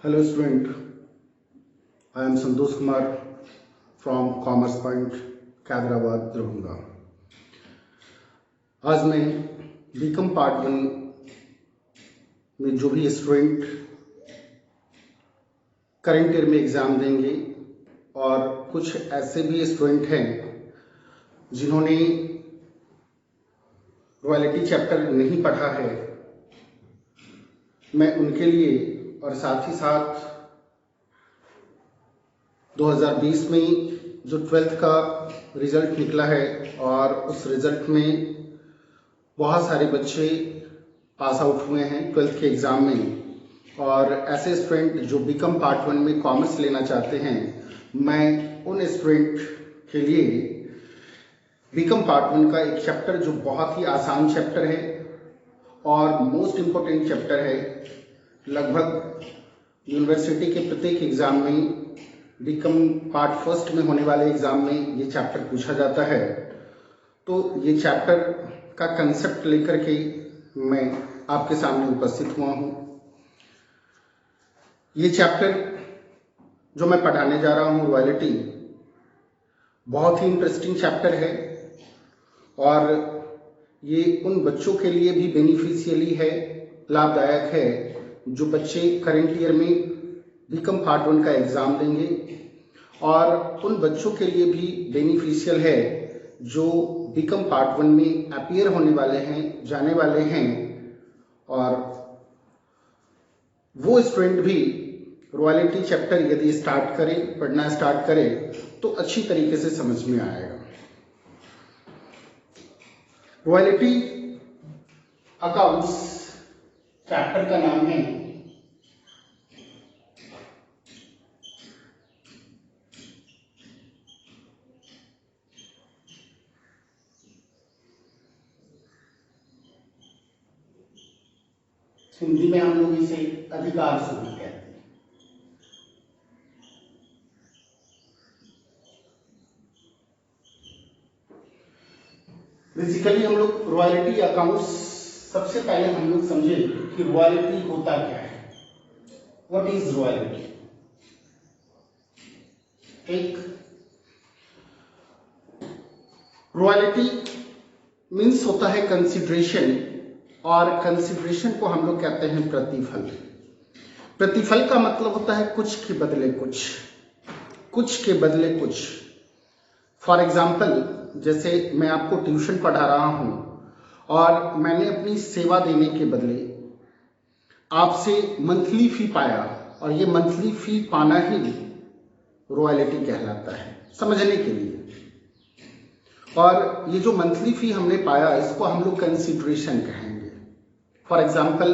Hello student, I am Santosh Kumar from Commerce Point, Hyderabad, Darbhanga। आज मैं BCom part 1 में जो भी स्टूडेंट करंट ईयर में एग्ज़ाम देंगे और कुछ ऐसे भी स्टूडेंट हैं जिन्होंने रॉयल्टी चैप्टर नहीं पढ़ा है, मैं उनके लिए और साथ ही साथ 2020 में जो 12th का रिज़ल्ट निकला है और उस रिज़ल्ट में बहुत सारे बच्चे पास आउट हुए हैं 12th के एग्ज़ाम में, और ऐसे स्टूडेंट जो बीकॉम पार्ट 1 में कॉमर्स लेना चाहते हैं, मैं उन स्टूडेंट के लिए बीकॉम पार्ट 1 का एक चैप्टर जो बहुत ही आसान चैप्टर है और मोस्ट इम्पोर्टेंट चैप्टर है, लगभग यूनिवर्सिटी के प्रत्येक एग्ज़ाम में बीकॉम पार्ट फर्स्ट में होने वाले एग्ज़ाम में ये चैप्टर पूछा जाता है। तो ये चैप्टर का कंसेप्ट लेकर के मैं आपके सामने उपस्थित हुआ हूँ। ये चैप्टर जो मैं पढ़ाने जा रहा हूँ रॉयल्टी, बहुत ही इंटरेस्टिंग चैप्टर है और ये उन बच्चों के लिए भी बेनिफिशियली है, लाभदायक है जो बच्चे करंट ईयर में बीकॉम पार्ट 1 का एग्ज़ाम देंगे, और उन बच्चों के लिए भी बेनिफिशियल है जो बीकॉम पार्ट 1 में अपीयर होने वाले हैं, जाने वाले हैं, और वो स्टूडेंट भी रॉयल्टी चैप्टर यदि स्टार्ट करें, पढ़ना स्टार्ट करें तो अच्छी तरीके से समझ में आएगा। रॉयल्टी अकाउंट्स चैप्टर का नाम है हिंदी में हम लोग इसे अधिकार सूत्र कहते हैं। बेसिकली हम लोग रॉयल्टी अकाउंट्स, सबसे पहले हम लोग समझे कि रॉयल्टी होता क्या है, व्हाट इज रॉयल्टी। एक रॉयल्टी मीन्स होता है कंसिडरेशन, और कंसिडरेशन को हम लोग कहते हैं प्रतिफल। प्रतिफल का मतलब होता है कुछ के बदले कुछ, कुछ के बदले कुछ। फॉर एग्जाम्पल, जैसे मैं आपको ट्यूशन पढ़ा रहा हूं और मैंने अपनी सेवा देने के बदले आपसे मंथली फी पाया, और ये मंथली फी पाना ही रॉयल्टी कहलाता है, समझने के लिए। और ये जो मंथली फी हमने पाया, इसको हम लोग कंसिडरेशन कहेंगे। फॉर एग्जाम्पल,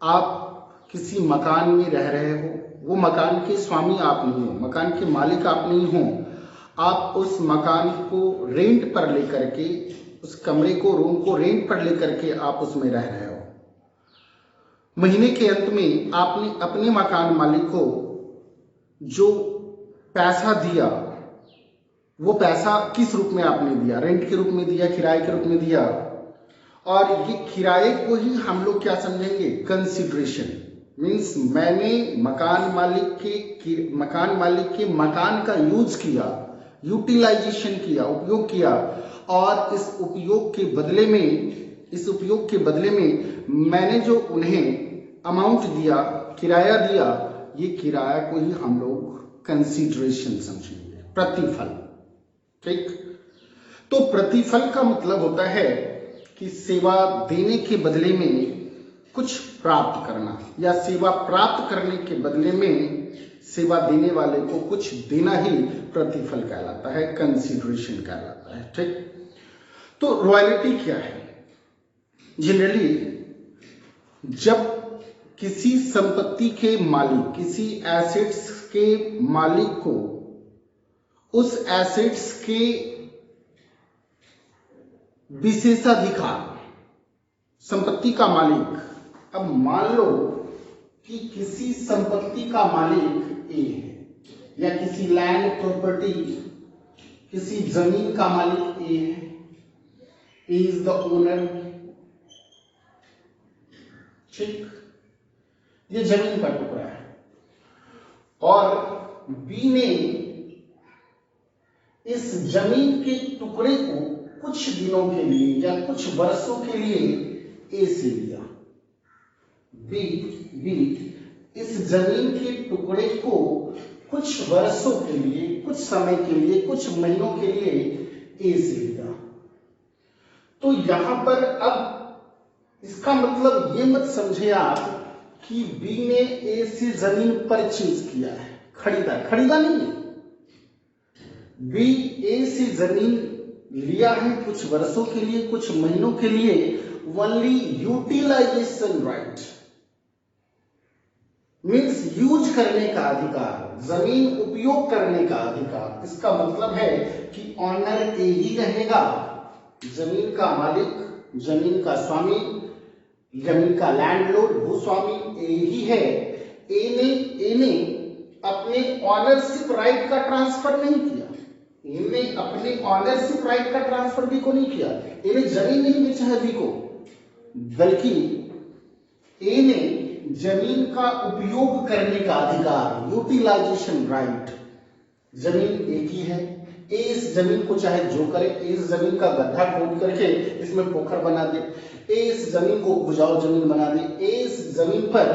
आप किसी मकान में रह रहे हो, वो मकान के स्वामी आप नहीं हो, मकान के मालिक आप नहीं हो, आप उस मकान को रेंट पर लेकर के, उस कमरे को, रूम को रेंट पर लेकर के आप उसमें रह रहे हो। महीने के अंत में आपने अपने मकान मालिक को जो पैसा दिया, वो पैसा किस रूप में आपने दिया, रेंट के रूप में दिया, किराए के रूप में दिया, और ये किराए को ही हम लोग क्या समझेंगे, कंसिडरेशन। मीन्स मैंने मकान मालिक के मकान का यूज किया, यूटिलाइजेशन किया, उपयोग किया, और इस उपयोग के बदले में मैंने जो उन्हें अमाउंट दिया, किराया दिया, ये किराया को ही हम लोग कंसिडरेशन समझेंगे, प्रतिफल। ठीक, तो प्रतिफल का मतलब होता है कि सेवा देने के बदले में कुछ प्राप्त करना, या सेवा प्राप्त करने के बदले में सेवा देने वाले को कुछ देना ही प्रतिफल कहलाता है, कंसिडरेशन कहलाता है। ठीक, तो रॉयल्टी क्या है। जनरली जब किसी संपत्ति के मालिक, किसी एसेट्स के मालिक को उस एसेट्स के विशेषाधिकार, संपत्ति का मालिक, अब मान लो कि किसी संपत्ति का मालिक ए है, या किसी लैंड प्रॉपर्टी, किसी जमीन का मालिक ए है, ए इज द ओनर। ठीक, ये जमीन का टुकड़ा है, और बी ने इस जमीन के टुकड़े को कुछ दिनों के लिए या कुछ वर्षों के लिए ए से लिया। बी इस जमीन के टुकड़े को कुछ वर्षों के लिए, कुछ समय के लिए, कुछ महीनों के लिए ए से लिया। तो यहां पर अब इसका मतलब ये मत समझे आप कि बी ने ए से जमीन परचेज किया है, खरीदा नहीं है। बी ए से जमीन लिया है कुछ वर्षों के लिए, कुछ महीनों के लिए, only utilization right means use करने का अधिकार, जमीन उपयोग करने का अधिकार। इसका मतलब है कि ऑनर ए ही रहेगा, जमीन का मालिक, जमीन का स्वामी, जमीन का लैंडलॉर्ड, भूस्वामी ए ही है। ए ने अपने ऑनरशिप राइट का ट्रांसफर नहीं किया, इन्हें अपने ऑनरशिप राइट का ट्रांसफर बी को नहीं किया। इन्हें जमीन नहीं बेचा है बी को, बल्कि ए ने जमीन का उपयोग करने का अधिकार, यूटिलाइजेशन राइट, जमीन एक ही है। ए इस जमीन को चाहे जो करे, इस जमीन का गड्ढा खोद करके इसमें पोखर बना दे, ए इस जमीन को उपजाऊ जमीन बना दे, ए इस जमीन पर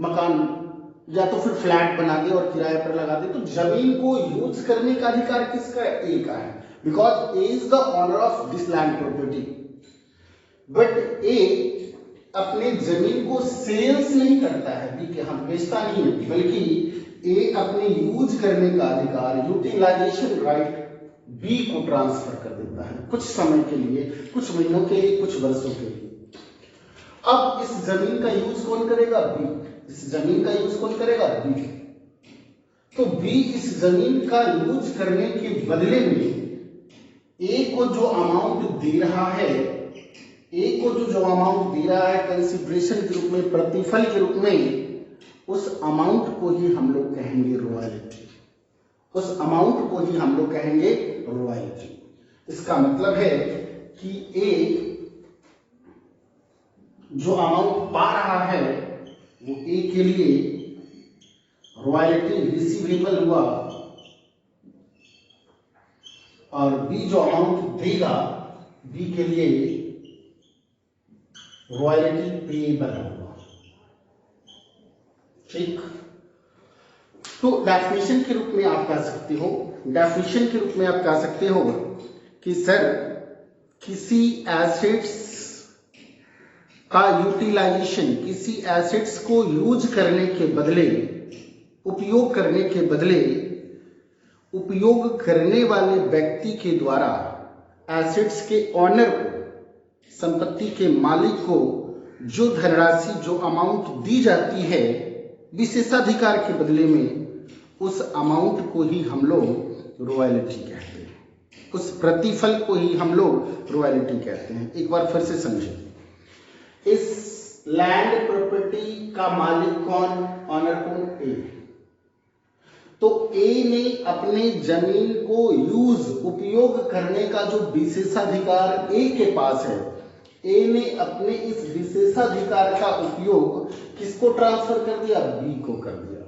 मकान या तो फिर फ्लैट बना दे और किराए पर लगा दे। तो जमीन को यूज करने का अधिकार किसका है? ए का है, because A is the owner of this land property. But A अपने जमीन को सेल्स नहीं करता है, बी के हम बेचता नहीं है, बल्कि ए अपने यूज करने का अधिकार, यूटिलाइजेशन राइट बी को ट्रांसफर कर देता है कुछ समय के लिए, कुछ महीनों के लिए, कुछ वर्षों के लिए। अब इस जमीन का यूज कौन करेगा? बी। इस जमीन का यूज कौन करेगा? बी। तो बी इस जमीन का यूज करने के बदले में ए को जो अमाउंट दे रहा है, ए को जो अमाउंट दे रहा है कंसिडरेशन के रूप में, प्रतिफल के रूप में, उस अमाउंट को ही हम लोग कहेंगे रॉयल्टी। उस अमाउंट को ही हम लोग कहेंगे रॉयल्टी। इसका मतलब है कि ए जो अमाउंट पा रहा है वो ए के लिए रॉयल्टी रिसीवेबल हुआ, और बी जो अमाउंट देगा बी के लिए रॉयल्टी पेएबल होगा। ठीक, तो डेफिनेशन के रूप में आप कह सकते हो, डेफिनेशन के रूप में आप कह सकते हो कि सर किसी एसेट्स का यूटिलाइजेशन, किसी एसेट्स को यूज करने के बदले, उपयोग करने के बदले, उपयोग करने वाले व्यक्ति के द्वारा एसेट्स के ऑनर को, संपत्ति के मालिक को जो धनराशि, जो अमाउंट दी जाती है विशेषाधिकार के बदले में, उस अमाउंट को ही हम लोग रॉयल्टी कहते हैं, उस प्रतिफल को ही हम लोग रॉयल्टी कहते हैं। एक बार फिर से समझें, इस लैंड प्रॉपर्टी का मालिक कौन? ऑनर कौन? ए। तो ए ने अपने जमीन को यूज, उपयोग करने का जो विशेषाधिकार ए के पास है, ए ने अपने इस विशेषाधिकार का उपयोग किसको ट्रांसफर कर दिया? बी को कर दिया।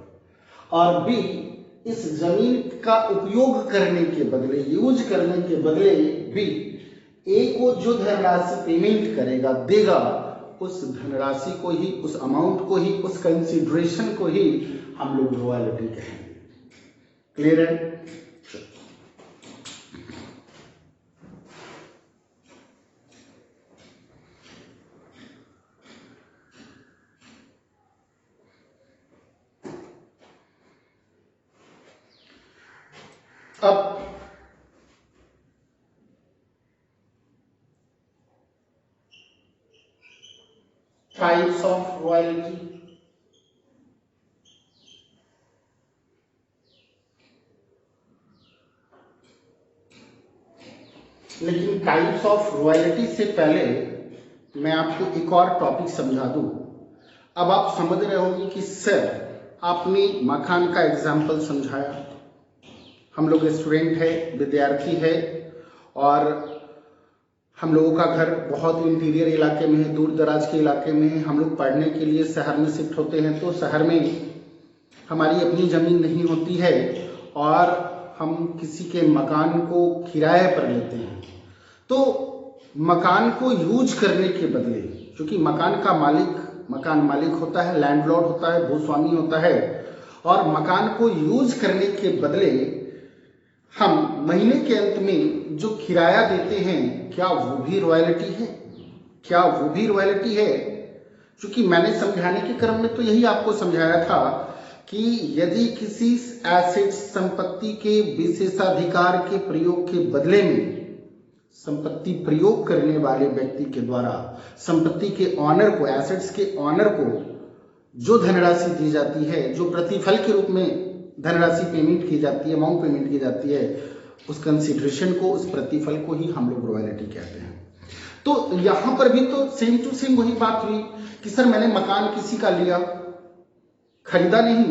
और बी इस जमीन का उपयोग करने के बदले, यूज करने के बदले, बी ए को जो धनराशि पेमेंट करेगा, देगा, उस धनराशि को ही, उस अमाउंट को ही, उस कंसिडरेशन को ही हम लोग रॉयल्टी कहेंगे। क्लियर है? अब टाइप्स ऑफ रॉयल्टी। लेकिन टाइप्स ऑफ रॉयल्टी से पहले मैं आपको एक और टॉपिक समझा दूं। अब आप समझ रहे होंगे कि सर आपने मकान का एग्जाम्पल समझाया, हम लोग स्टूडेंट है, विद्यार्थी है, और हम लोगों का घर बहुत इंटीरियर इलाके में है, दूर दराज के इलाके में है, हम लोग पढ़ने के लिए शहर में शिफ्ट होते हैं। तो शहर में हमारी अपनी जमीन नहीं होती है और हम किसी के मकान को किराए पर लेते हैं, तो मकान को यूज करने के बदले, क्योंकि मकान का मालिक मकान मालिक होता है, लैंडलॉर्ड होता है, भूस्वामी होता है, और मकान को यूज करने के बदले हम महीने के अंत में जो किराया देते हैं, क्या वो भी रॉयल्टी है? क्या वो भी रॉयल्टी है? क्योंकि मैंने समझाने के क्रम में तो यही आपको समझाया था कि यदि किसी एसेट संपत्ति के विशेषाधिकार के प्रयोग के बदले में संपत्ति प्रयोग करने वाले व्यक्ति के द्वारा संपत्ति के ऑनर को, एसेट्स के ऑनर को जो धनराशि दी जाती है, जो प्रतिफल के रूप में धनराशि पेमेंट की जाती है, अमाउंट पेमेंट की जाती है, उस कंसिडरेशन को, उस प्रतिफल को ही हम लोग रॉयल्टी कहते हैं। तो यहां पर भी तो सेम टू सेम वही बात हुई कि सर मैंने मकान किसी का लिया, खरीदा नहीं,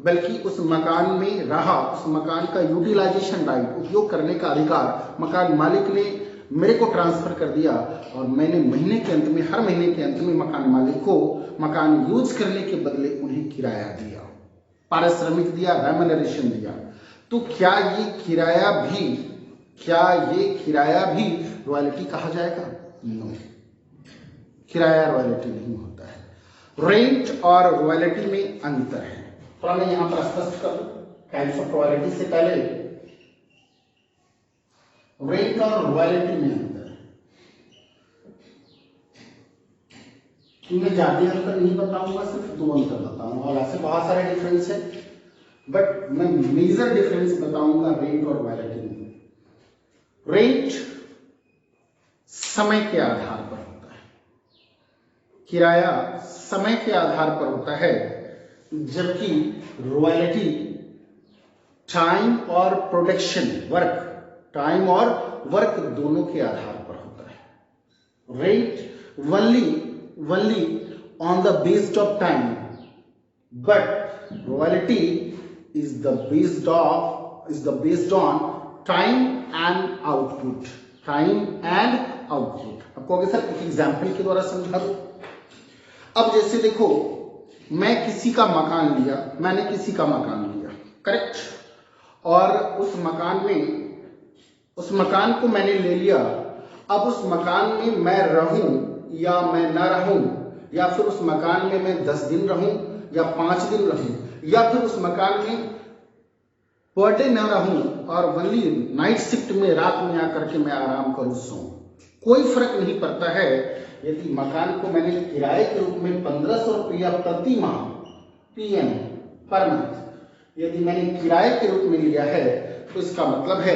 बल्कि उस मकान में रहा, उस मकान का यूटिलाइजेशन राइट, उपयोग करने का अधिकार मकान मालिक ने मेरे को ट्रांसफर कर दिया, और मैंने महीने के अंत में, हर महीने के अंत में मकान मालिक को मकान यूज करने के बदले उन्हें किराया दिया, पारिश्रमिक दिया, रेम्यूनरेशन दिया। तो क्या ये किराया भी रॉयल्टी कहा जाएगा? नो, किराया रॉयल्टी नहीं होता है। रेंट और रॉयल्टी में अंतर है। थोड़ा मैं यहां पर स्पष्ट कर दूं, टाइप्स ऑफ रॉयल्टी से पहले रेंट और रॉयल्टी में अंतर है। मैं ज्यादा अंतर नहीं बताऊंगा, सिर्फ दो अंतर बताऊंगा, और ऐसे बहुत सारे डिफरेंस है, बट मैं मेजर डिफरेंस बताऊंगा रेंट और रॉयल्टी में। रेंट समय के आधार पर होता है, किराया समय के आधार पर होता है, जबकि रॉयल्टी टाइम और प्रोडक्शन, टाइम और वर्क दोनों के आधार पर होता है। Rent only on the based of time, but royalty is the based on time and output, आपको अगर सर एक एग्जाम्पल के द्वारा समझा दो। अब जैसे देखो, मैंने किसी का मकान लिया, करेक्ट, और उस मकान को मैंने ले लिया। अब उस मकान में मैं रहूं या मैं ना रहूं, या फिर उस मकान में मैं 10 दिन रहूं या 5 दिन रहूं, या फिर उस मकान में पर डे न रहूं और ओनली नाइट शिफ्ट में, रात में आकर के मैं आराम करूं, सोऊं, कोई फर्क नहीं पड़ता है। यदि मकान को मैंने किराए के रूप में 1500 रुपया प्रति माह PM पर मंथ, यदि मैंने किराए के रूप में लिया है, तो इसका मतलब है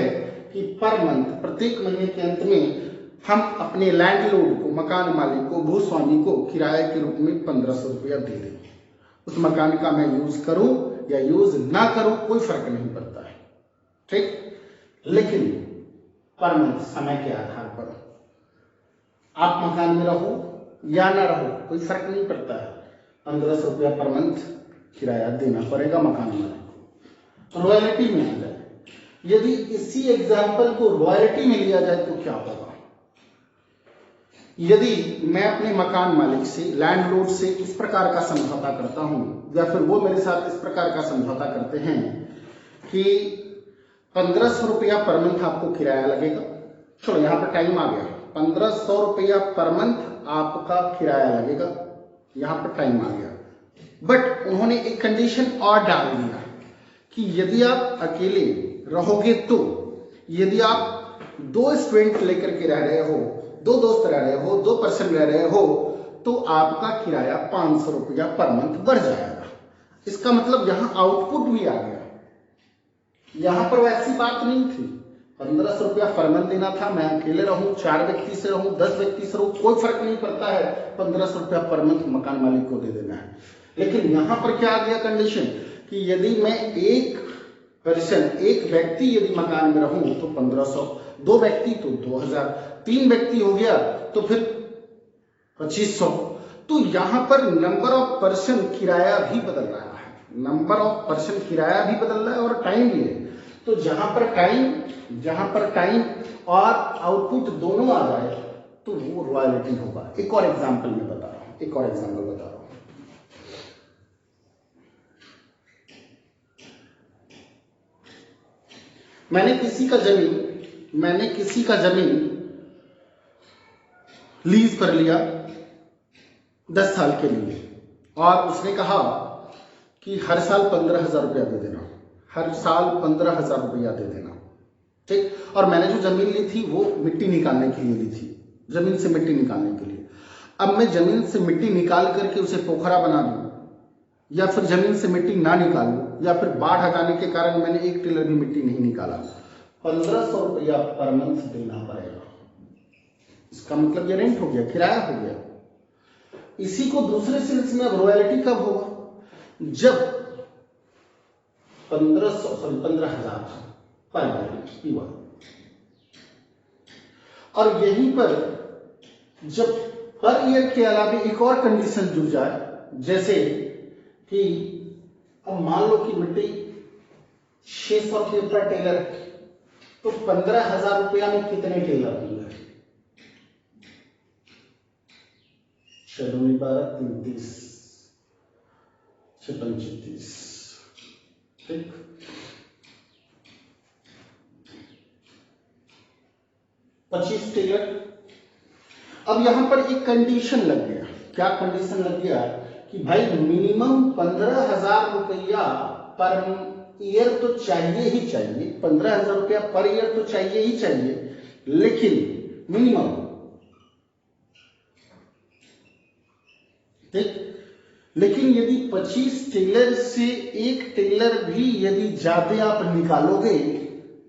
कि पर मंथ, प्रत्येक महीने के अंत में हम अपने लैंडलॉर्ड को, मकान मालिक को, भूस्वामी को किराए के रूप में 1500 रुपया दे देंगे। उस मकान का मैं यूज करूं या यूज ना करूं, कोई फर्क नहीं पड़ता है, ठीक। लेकिन पर मंथ, समय के आधार पर, आप मकान में रहो या ना रहो, कोई फर्क नहीं पड़ता है, 1500 रुपया पर मंथ किराया देना पड़ेगा मकान मालिक को। रॉयल्टी में आ जाए, यदि इसी एग्जाम्पल को रॉयल्टी में लिया जाए तो क्या होगा? यदि मैं अपने मकान मालिक से, लैंडलॉर्ड से इस प्रकार का समझौता करता हूं, या फिर वो मेरे साथ इस प्रकार का समझौता करते हैं कि 1500 रुपया पर मंथ आपको किराया लगेगा, चलो यहां पर टाइम आ गया, 1500 रुपया पर मंथ आपका किराया लगेगा, यहां पर टाइम आ गया। बट उन्होंने एक कंडीशन और डाल दिया कि यदि आप अकेले रहोगे, तो यदि आप 2 स्टूडेंट लेकर के रह रहे हो, 2 दोस्त रह रहे हो, 2 पर्सन रह रहे हो, तो आपका किराया 500 रुपया पर मंथ बढ़ जाएगा। इसका मतलब यहां आउटपुट भी आ गया। यहां पर वैसी बात नहीं थी, 1500 रुपया पर मंथ देना था, मैं अकेले रहूं, 4 व्यक्ति से रहूं, 10 व्यक्ति से रहूं, कोई फर्क नहीं पड़ता है, 1500 रुपया पर मंथ मकान मालिक को दे देना है। लेकिन यहां पर क्या आ गया कंडीशन कि यदि मैं एक व्यक्ति यदि मकान में रहूं तो 1500, 2 व्यक्ति तो 2000, 3 व्यक्ति हो गया तो फिर 2500। तो यहां पर नंबर ऑफ पर्सन किराया भी बदल रहा है, और टाइम भी है। तो जहां पर टाइम और आउटपुट दोनों आ जाए तो वो रॉयल्टी होगा। एक और एग्जांपल मैं बता रहा हूं, मैंने किसी का जमीन लीज पर लिया 10 साल के लिए और उसने कहा कि हर साल 15,000 रुपया दे देना, हर साल 15,000 रुपया दे देना, ठीक। और मैंने जो जमीन ली थी वो मिट्टी निकालने के लिए ली थी, जमीन से मिट्टी निकालने के लिए। अब मैं जमीन से मिट्टी निकाल करके उसे पोखरा बना दूं या फिर जमीन से मिट्टी ना निकालूं या फिर बाढ़ हटाने के कारण मैंने 1 टेलर भी मिट्टी नहीं निकाला, 1500 रुपया पर मंथ देना पड़ेगा। इसका मतलब ये रेंट हो गया, किराया हो गया। इसी को दूसरे सेंस में अब रॉयल्टी कब होगा? जब 15,000 पर ईयर। और यहीं पर जब पर ईयर के अलावा एक और कंडीशन जुड़ जाए, जैसे कि अब मान लो कि मिट्टी 600 के ऊपर टेलर, तो 15,000 रुपया में कितने टेलर होंगे? 6 12 33 6 35, ठीक। $25 टेलर। अब यहां पर एक कंडीशन लग गया। क्या कंडीशन लग गया? कि भाई मिनिमम 15,000 रुपया पर ईयर तो चाहिए ही चाहिए, 15,000 रुपया पर ईयर तो चाहिए ही चाहिए, लेकिन मिनिमम, ठीक। लेकिन यदि 25 टेलर से 1 टेलर भी यदि ज्यादा आप निकालोगे,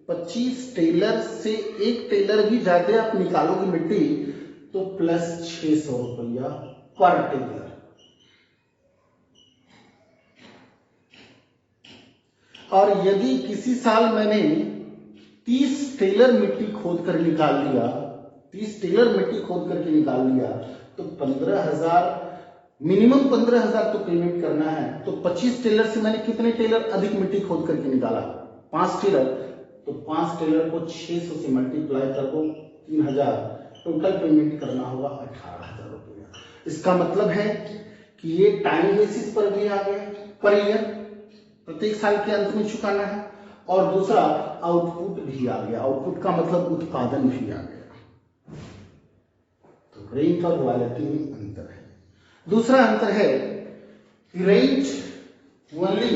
25 टेलर से 1 टेलर भी ज्यादा आप निकालोगे मिट्टी, तो प्लस 600 रुपया पर टेलर। और यदि किसी साल मैंने 30 टेलर मिट्टी खोद कर निकाल लिया, 30 टेलर मिट्टी खोद करके निकाल लिया, तो 15,000 मिनिमम 15,000 तो पेमेंट करना है। तो 25 टेलर से मैंने कितने टेलर अधिक मिट्टी खोद करके निकाला? 5 टेलर। तो 5 टेलर को 600 से मल्टीप्लाई कर दो, 3,000, टोटल पेमेंट करना होगा 18,000 रुपया। इसका मतलब है कि ये टाइम बेसिस पर भी आ गया, पर ईयर प्रत्येक साल के अंत में चुकाना है, और दूसरा आउटपुट भी आ गया। आउटपुट का मतलब उत्पादन भी आ गया। तो रेंट और रॉयल्टी में अंतर है। दूसरा अंतर है रेंट ओनली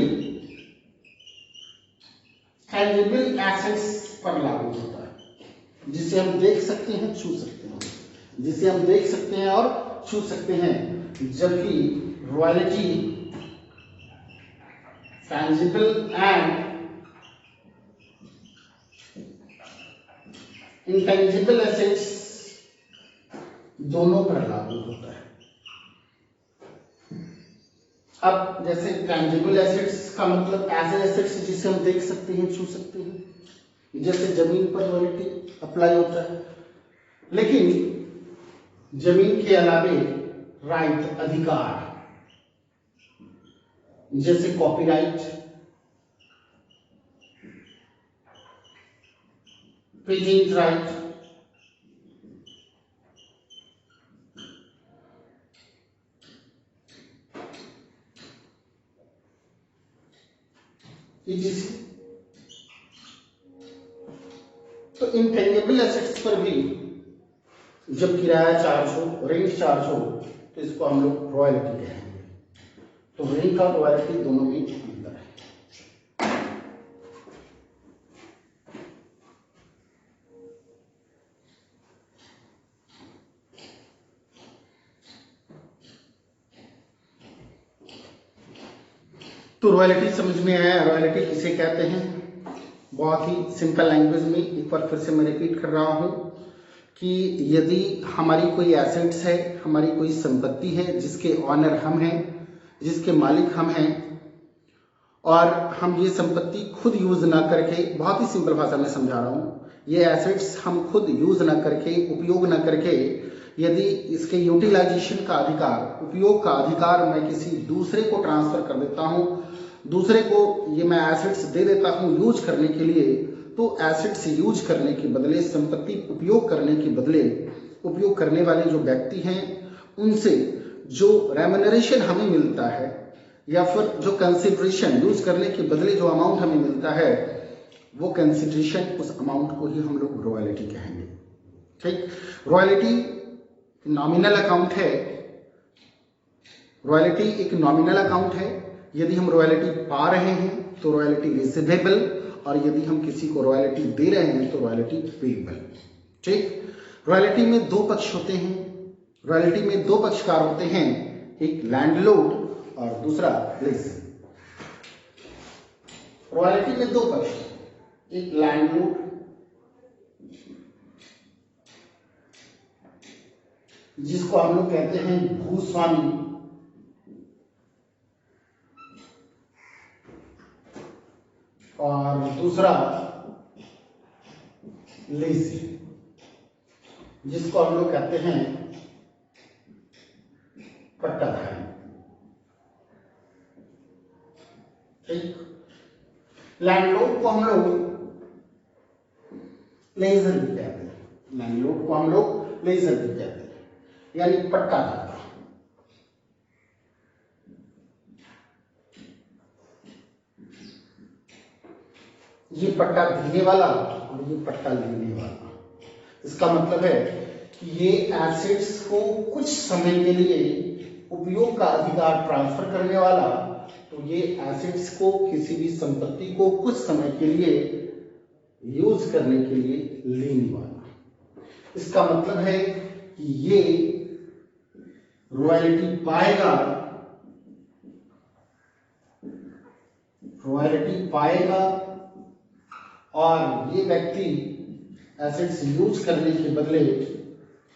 टैंजिबल एसेट्स पर लागू होता है, जिसे हम देख सकते हैं, छू सकते हैं, जिसे हम देख सकते हैं और छू सकते हैं, जबकि royalty tangible and intangible assets दोनों पर लागू होता है। अब जैसे टैंजिबल एसेट्स का मतलब ऐसे एसेट्स जिसे हम देख सकते हैं, छू सकते हैं, जैसे जमीन पर रॉयल्टी अप्लाई होता है। लेकिन जमीन के अलावे राइट, अधिकार, जैसे कॉपीराइट, पेटेंट राइट, तो इंटेंजिबल एसेट्स पर भी जब किराया चार्ज हो, रेंट चार्ज हो, तो इसको हम लोग रॉयल्टी कहेंगे। तो रेंट और रॉयल्टी दोनों में अंतर है। तो रॉयल्टी समझ में आया? रॉयल्टी किसे कहते हैं? बहुत ही सिंपल लैंग्वेज में एक बार फिर से मैं रिपीट कर रहा हूं कि यदि हमारी कोई एसेट्स है, हमारी कोई संपत्ति है जिसके ऑनर हम हैं, जिसके मालिक हम हैं, और हम ये संपत्ति खुद यूज ना करके, बहुत ही सिंपल भाषा में समझा रहा हूं, ये एसेट्स हम खुद यूज ना करके, उपयोग ना करके, यदि इसके यूटिलाइजेशन का अधिकार, उपयोग का अधिकार मैं किसी दूसरे को ट्रांसफर कर देता हूं, दूसरे को ये मैं एसेट्स दे देता हूं यूज करने के लिए, तो एसेट्स यूज करने के बदले, संपत्ति उपयोग करने के बदले, उपयोग करने वाले जो व्यक्ति हैं उनसे जो रेम्यूनरेशन हमें मिलता है, या फिर जो कंसिडरेशन यूज करने के बदले जो अमाउंट हमें मिलता है, वो कंसिडरेशन, उस अमाउंट को ही हम लोग रॉयल्टी कहेंगे। ठीक, रॉयल्टी नॉमिनल अकाउंट है, रॉयल्टी एक नॉमिनल अकाउंट है। यदि हम रॉयल्टी पा रहे हैं तो रॉयल्टी रिसीवेबल, और यदि हम किसी को रॉयल्टी दे रहे हैं तो रॉयल्टी पेएबल। ठीक, रॉयल्टी में दो पक्ष होते हैं, रॉयल्टी में दो पक्षकार होते हैं, एक लैंडलॉर्ड और दूसरा लेसर। रॉयल्टी में दो पक्ष, एक लैंडलॉर्ड जिसको हम लोग कहते हैं भूस्वामी, और दूसरा लेसी जिसको हम लोग कहते हैं पट्टाधारी। ठीक, लैंडलॉर्ड को हम लोग लेजर भी कहते हैं, लैंडलॉर्ड को हम लोग लेजर भी कहते हैं, यानी पट्टाधारी। ये पट्टा देने वाला और ये पट्टा लेने वाला। इसका मतलब है कि ये एसेट्स को कुछ समय के लिए उपयोग का अधिकार ट्रांसफर करने वाला, तो ये एसेट्स को, किसी भी संपत्ति को कुछ समय के लिए यूज करने के लिए लेने वाला। इसका मतलब है कि ये रॉयल्टी पाएगा, रॉयल्टी पाएगा और ये व्यक्ति एसेट्स यूज करने के बदले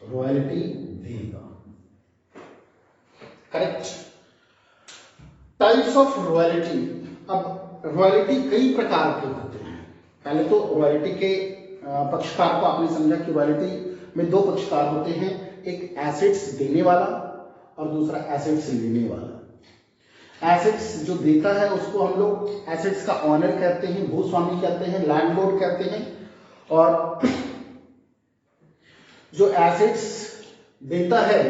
रॉयल्टी देगा। करेक्ट। Types of royalty. अब रॉयल्टी कई प्रकार के होते हैं। पहले तो रॉयल्टी के पक्षकार को आपने समझा कि रॉयल्टी में दो पक्षकार होते हैं, एक एसेट्स देने वाला और दूसरा एसेट्स लेने वाला। एसेट्स जो देता है उसको हम लोग एसेट्स का ऑनर कहते हैं, भूस्वामी कहते हैं, लैंडलॉर्ड कहते हैं, और जो एसेट्स देता है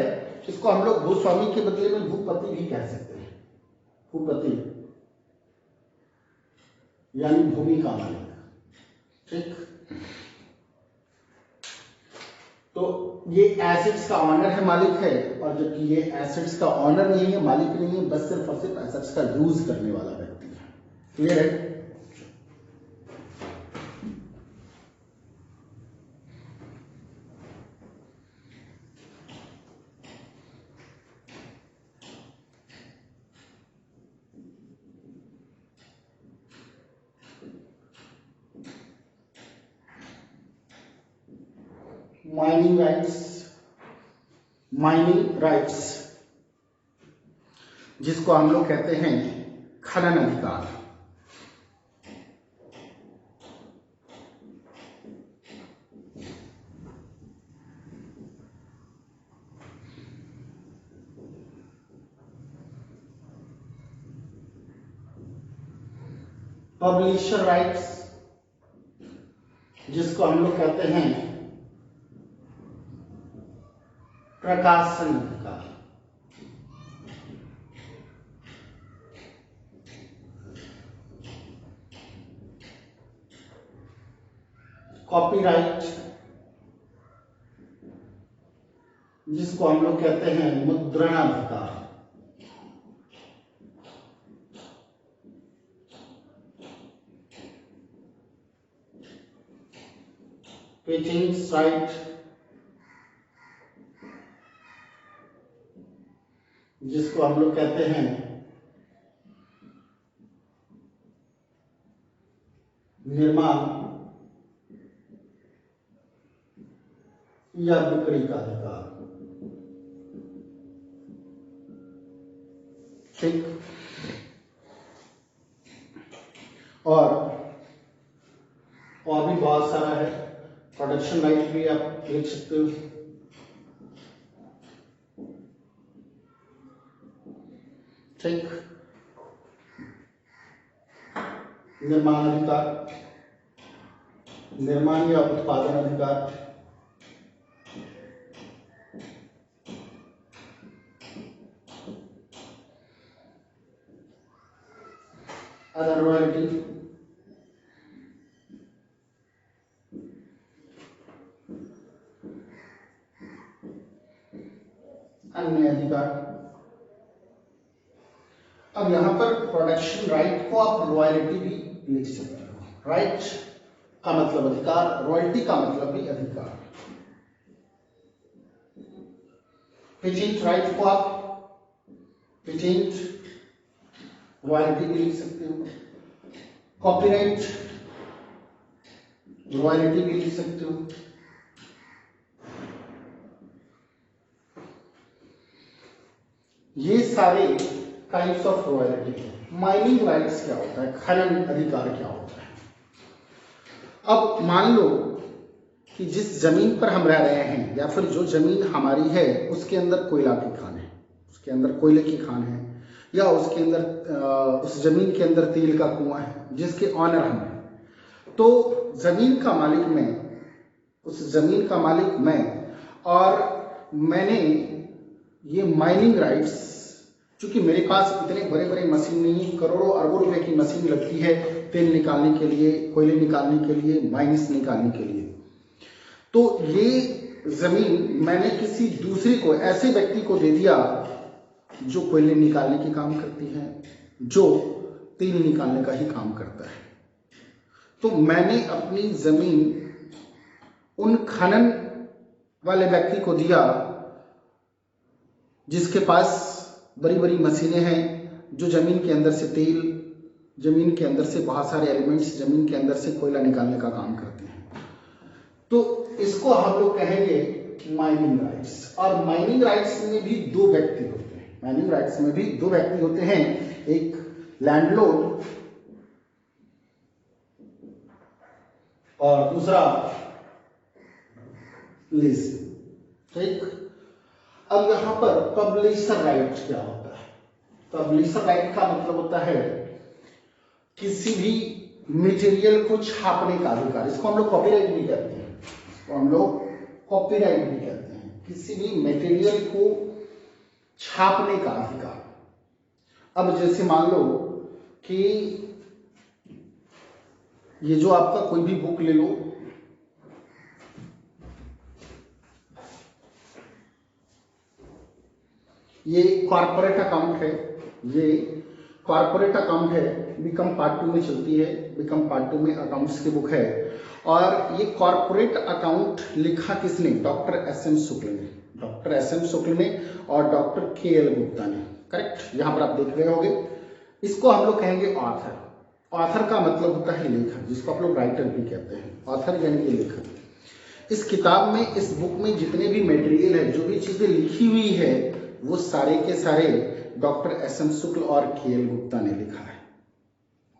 इसको हम लोग भूस्वामी के बदले में भूपति भी कह सकते हैं। भूपति यानी भूमि का मालिक। ठीक, तो ये एसेट्स का ऑनर है, मालिक है, और जबकि ये एसेट्स का ऑनर नहीं है, मालिक नहीं है, बस सिर्फ और सिर्फ एसेट्स का यूज करने वाला व्यक्ति है। क्लियर है? माइनिंग राइट्स, माइनिंग राइट्स जिसको हम लोग कहते हैं खनन अधिकार। पब्लिशर राइट्स जिसको हम लोग कहते हैं प्रकाशन अधिकार। कॉपीराइट जिसको हम लोग कहते हैं मुद्रणाधिकार। पेटेंट्स राइट जिसको हम लोग कहते हैं निर्माण या बिक्री का अधिकार। ठीक, और भी बहुत सारा है। प्रोडक्शन राइट भी आप लिख सकते हो। ठीक, निर्माण अधिकार, निर्माण या उत्पादन अधिकार, अदर रॉयल्टी, अन्य अधिकार। अब यहां पर प्रोडक्शन राइट को आप रॉयल्टी भी लिख सकते हो। राइट का मतलब अधिकार, रॉयल्टी का मतलब भी अधिकार। पेटेंट राइट को आप पेटेंट रॉयल्टी भी लिख सकते हो। कॉपीराइट रॉयल्टी भी लिख सकते हो। ये सारे टाइप्स ऑफ रॉयल्टी है। माइनिंग राइट्स क्या होता है, खनन अधिकार क्या होता है। अब मान लो कि जिस जमीन पर हम रह रहे हैं या फिर जो जमीन हमारी है उसके अंदर कोयला की खान है, उसके अंदर कोयले की खान है, या उसके अंदर उस जमीन के अंदर तेल का कुआं है जिसके ऑनर हम हैं, तो जमीन का मालिक मैं, उस जमीन का मालिक मैं, और मैंने ये माइनिंग राइट्स, चूंकि मेरे पास इतने बड़े बड़े मशीन नहीं, करोड़ों अरबों रुपए की मशीन लगती है तेल निकालने के लिए, कोयले निकालने के लिए, माइंस निकालने के लिए, तो ये जमीन मैंने किसी दूसरे को, ऐसे व्यक्ति को दे दिया जो कोयले निकालने के काम करती है, जो तेल निकालने का ही काम करता है। तो मैंने अपनी जमीन उन खनन वाले व्यक्ति को दिया जिसके पास बड़ी बड़ी मशीनें हैं, जो जमीन के अंदर से तेल, जमीन के अंदर से बहुत सारे एलिमेंट्स, जमीन के अंदर से कोयला निकालने का काम करते हैं। तो इसको हम लोग कहेंगे माइनिंग राइट्स। और माइनिंग राइट्स में भी दो व्यक्ति होते हैं, माइनिंग राइट्स में भी दो व्यक्ति होते हैं, एक लैंडलॉर्ड और दूसरा लीज। ठीक। अब यहां पर पब्लिशर राइट क्या होता है। पब्लिशर राइट का मतलब होता है किसी भी मटेरियल को छापने का अधिकार। इसको हम लोग कॉपीराइट भी कहते हैं, इसको हम लोग कॉपीराइट भी कहते हैं, किसी भी मटेरियल को छापने का अधिकार। अब जैसे मान लो कि ये जो आपका कोई भी बुक ले लो, ये कॉर्पोरेट अकाउंट है, ये कॉर्पोरेट अकाउंट है, बीकॉम पार्ट 2 में चलती है, बीकॉम पार्ट 2 में अकाउंट्स की बुक है। और ये कॉर्पोरेट अकाउंट लिखा किसने, डॉक्टर एस एम शुक्ल ने, डॉक्टर एस एम शुक्ल ने और डॉक्टर के एल गुप्ता ने। करेक्ट, यहां पर आप देख रहे होंगे। इसको हम लोग कहेंगे ऑथर। ऑथर का मतलब होता है लेखक, जिसको आप लोग राइटर भी कहते हैं। ऑथर यानी कि लेखक। इस किताब में, इस बुक में जितने भी मटेरियल है, जो भी चीजें लिखी हुई है, वो सारे के सारे डॉक्टर एस एम शुक्ल और के एल गुप्ता ने लिखा है।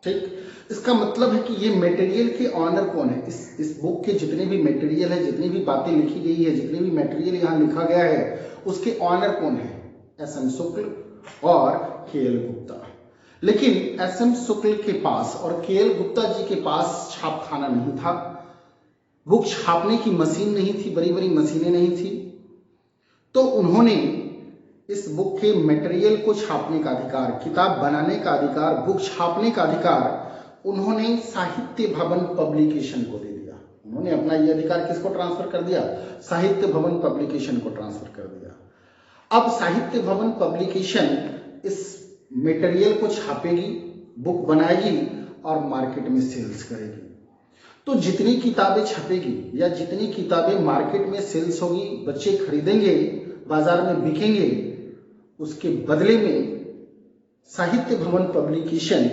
ठीक। इसका मतलब है कि ये मटेरियल के ऑनर कौन है, इस बुक के जितने भी मटेरियल है, जितनी भी बातें लिखी गई है, जितने भी मटेरियल यहाँ लिखा गया है, उसके ऑनर कौन है, एस एम शुक्ल और के एल गुप्ता। लेकिन एस एम शुक्ल के पास और के एल गुप्ता जी के पास छापखाना नहीं था, बुक छापने की मशीन नहीं थी, बड़ी बड़ी मशीनें नहीं थी। तो उन्होंने इस बुक के मटेरियल को छापने का अधिकार, किताब बनाने का अधिकार, बुक छापने का अधिकार उन्होंने साहित्य भवन पब्लिकेशन को दे दिया। उन्होंने अपना ये अधिकार किसको ट्रांसफर कर दिया, साहित्य भवन पब्लिकेशन को ट्रांसफर कर दिया। अब साहित्य भवन पब्लिकेशन इस मटेरियल को छापेगी, बुक बनाएगी और मार्केट में सेल्स करेगी। तो जितनी किताबें छपेगी या जितनी किताबें मार्केट में सेल्स होगी, बच्चे खरीदेंगे, बाजार में बिकेंगे, उसके बदले में साहित्य भवन पब्लिकेशन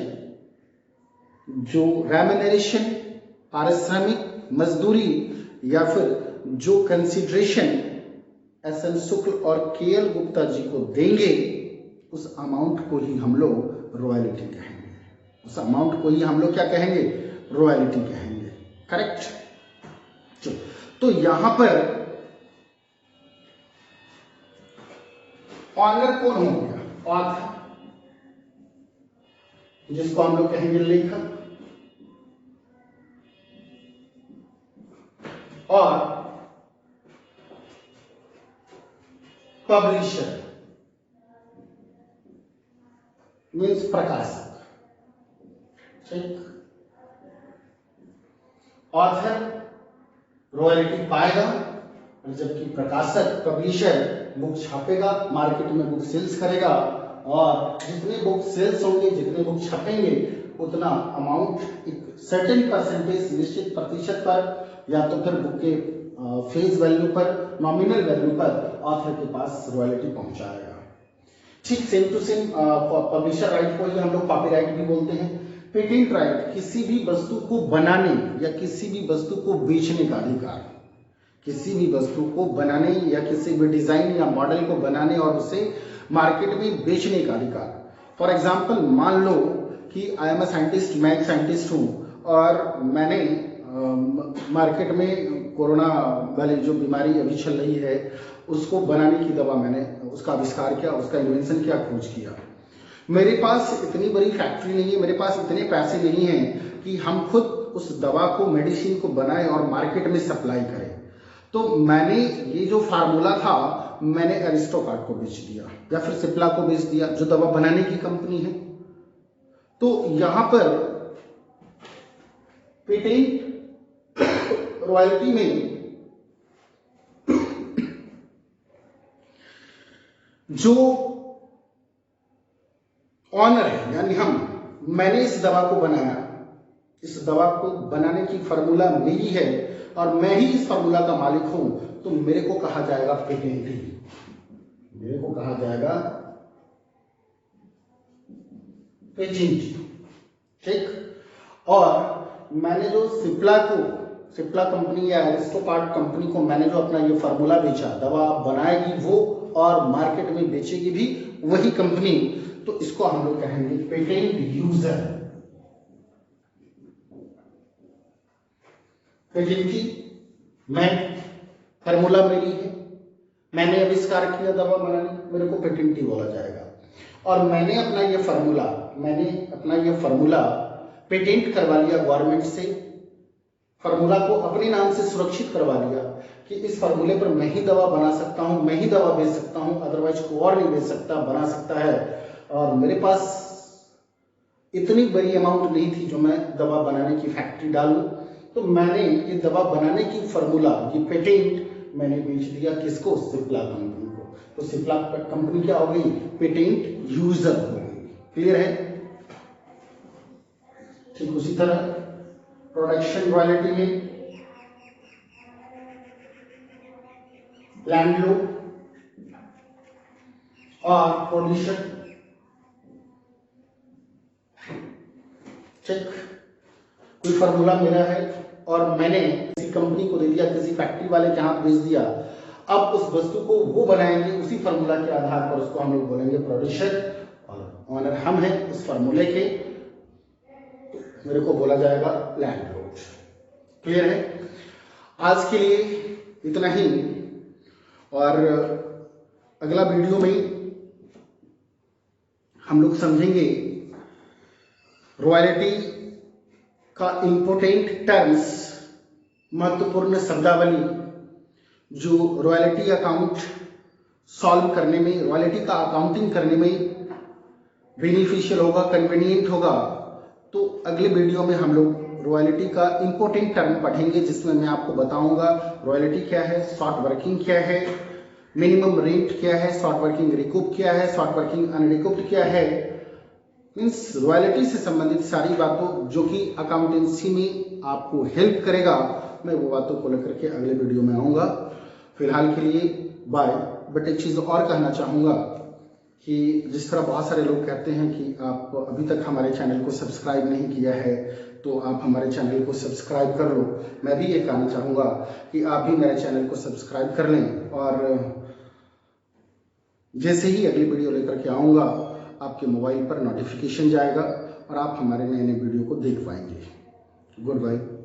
जो रेम्यूनरेशन, पारिश्रमिक, मजदूरी या फिर जो कंसिडरेशन एस एन शुक्ल और के एल गुप्ता जी को देंगे, उस अमाउंट को ही हम लोग रॉयल्टी कहेंगे। उस अमाउंट को ही हम लोग क्या कहेंगे, रॉयल्टी कहेंगे। करेक्ट। तो यहां पर ऑनर कौन हो गया, ऑथर, जिसको हम लोग कहेंगे लेखक, और पब्लिशर मीन्स प्रकाशक। ठीक। ऑथर रॉयल्टी पाएगा, और जबकि प्रकाशक पब्लिशर बुक छापेगा, मार्केट में बुक सेल्स करेगा, और जितने बुक सेल्स होंगे, जितने बुक छपेंगे, उतना अमाउंट एक सर्टेन परसेंटेज, निश्चित प्रतिशत पर या तो फिर बुक के फेस वैल्यू पर, नॉमिनल वैल्यू पर ऑथर के पास रॉयल्टी पहुंचाएगा। ठीक same to same publisher right को ही हम लोग कॉपीराइट भी बोलते हैं। पेटेंट राइट किसी भी वस्तु को बनाने या किसी भी वस्तु को बेचने का अधिकार, किसी भी वस्तु को बनाने या किसी भी डिजाइन या मॉडल को बनाने और उसे मार्केट में बेचने का अधिकार। फॉर एग्जाम्पल, मान लो कि आई एम अ साइंटिस्ट, मैं एक साइंटिस्ट हूं और मैंने मार्केट में कोरोना वाली जो बीमारी अभी चल रही है उसको बनाने की दवा, मैंने उसका आविष्कार किया, उसका इन्वेंशन किया, खोज किया। मेरे पास इतनी बड़ी फैक्ट्री नहीं है, मेरे पास इतने पैसे नहीं हैं कि हम खुद उस दवा को, मेडिसिन को बनाएं और मार्केट में सप्लाई करें। तो मैंने ये जो फार्मूला था मैंने एरिस्टोकार्ट को बेच दिया या फिर सिप्ला को बेच दिया, जो दवा बनाने की कंपनी है। तो यहां पर पेटेंट रॉयल्टी में जो ऑनर है, यानी मैंने इस दवा को बनाया, इस दवा को बनाने की फार्मूला मेरी है और मैं ही इस फार्मूला का मालिक हूं, तो मेरे को कहा जाएगा पेटेंटी, मेरे को कहा जाएगा पेटेंटी। ठीक। और मैंने जो सिप्ला कंपनी या एरिस्टोकार्ट कंपनी को मैंने जो अपना ये फार्मूला बेचा, दवा बनाएगी वो और मार्केट में बेचेगी भी वही कंपनी, तो इसको हम लोग कहेंगे पेटेंट यूजर। पेटेंटी, मैं, फार्मूला मेरी है, मैंने आविष्कार किया दवा बनाने, मेरे को पेटेंटी बोला जाएगा। और मैंने अपना ये फार्मूला पेटेंट करवा लिया गवर्नमेंट से, फार्मूला को अपने नाम से सुरक्षित करवा लिया कि इस फार्मूले पर मैं ही दवा बना सकता हूं, मैं ही दवा बेच सकता हूं, अदरवाइज कोई और नहीं बेच सकता, बना सकता है। और मेरे पास इतनी बड़ी अमाउंट नहीं थी जो मैं दवा बनाने की फैक्ट्री डालूं, तो मैंने ये दवा बनाने की फार्मूला, ये पेटेंट मैंने बेच दिया किसको? सिप्ला कंपनी को। तो सिप्ला कंपनी क्या हो गई? पेटेंट यूजर हो गई। क्लियर है? ठीक उसी तरह प्रोडक्शन रॉयल्टी में लैंडलॉर्ड और प्रोड्यूसर, ठीक, कोई फार्मूला मेरा है और मैंने किसी कंपनी को दे दिया, किसी फैक्ट्री वाले के हाथ बेच दिया, अब उस वस्तु को वो बनाएंगे उसी फार्मूला के आधार पर, उसको हम लोग बोलेंगे प्रोड्यूसर, और ऑनर हम हैं उस फार्मूले के, तो मेरे को बोला जाएगा लैंडलॉर्ड। क्लियर है? आज के लिए इतना ही, और अगला वीडियो में हम लोग समझेंगे रॉयल्टी का इंपोर्टेंट टर्म्स, महत्वपूर्ण शब्दावली, जो रॉयल्टी अकाउंट सॉल्व करने में, रॉयल्टी का अकाउंटिंग करने में बेनिफिशियल होगा, कन्वीनियंट होगा। तो अगले वीडियो में हम लोग रॉयल्टी का इंपोर्टेंट टर्म पढ़ेंगे, जिसमें मैं आपको बताऊंगा रॉयल्टी क्या है, शॉर्ट वर्किंग क्या है, मिनिमम रेंट क्या है, शॉर्ट वर्किंग रिकूप क्या है, शॉर्ट वर्किंग अनरिकूप्ड क्या है, मीन्स रॉयल्टी से संबंधित सारी बातों जो कि अकाउंटेंसी में आपको हेल्प करेगा, मैं वो बातों को लेकर के अगले वीडियो में आऊँगा। फिलहाल के लिए बाय। बट एक चीज़ और कहना चाहूँगा कि जिस तरह बहुत सारे लोग कहते हैं कि आप अभी तक हमारे चैनल को सब्सक्राइब नहीं किया है, तो आप हमारे चैनल को सब्सक्राइब कर लो। मैं भी ये कहना चाहूँगा कि आप भी मेरे चैनल को सब्सक्राइब कर लें, और जैसे ही अगली वीडियो लेकर के आऊँगा आपके मोबाइल पर नोटिफिकेशन जाएगा और आप हमारे नए नए वीडियो को देख पाएंगे। Good bye.